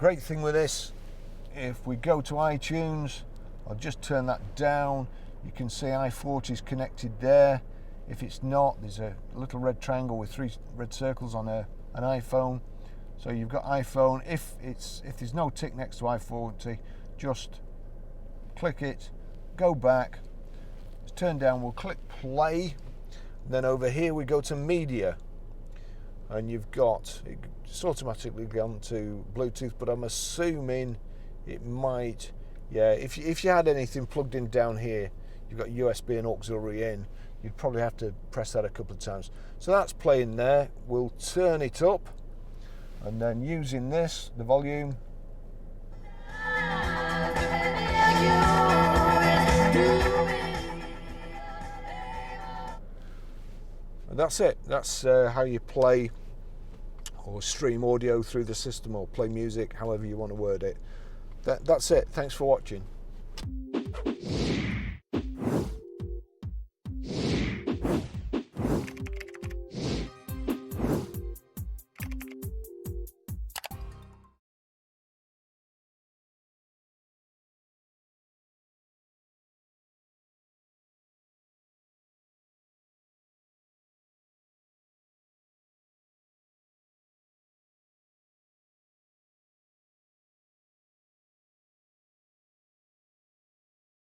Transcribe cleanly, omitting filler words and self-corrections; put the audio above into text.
great thing with this, if we go to iTunes, I'll just turn that down. You can see i40 is connected there. If it's not, there's a little red triangle with 3 red circles on an iPhone. So you've got iPhone. If there's no tick next to i40, just click it, go back, it's turned down, we'll click play. Then over here we go to media, and you've got, it's automatically gone to Bluetooth, but I'm assuming it might, yeah, if you had anything plugged in down here, you've got USB and auxiliary in, you'd probably have to press that a couple of times. So that's playing there. We'll turn it up, and then using this, the volume, and that's it. That's how you play or stream audio through the system, or play music, however you want to word it. That's it. Thanks for watching.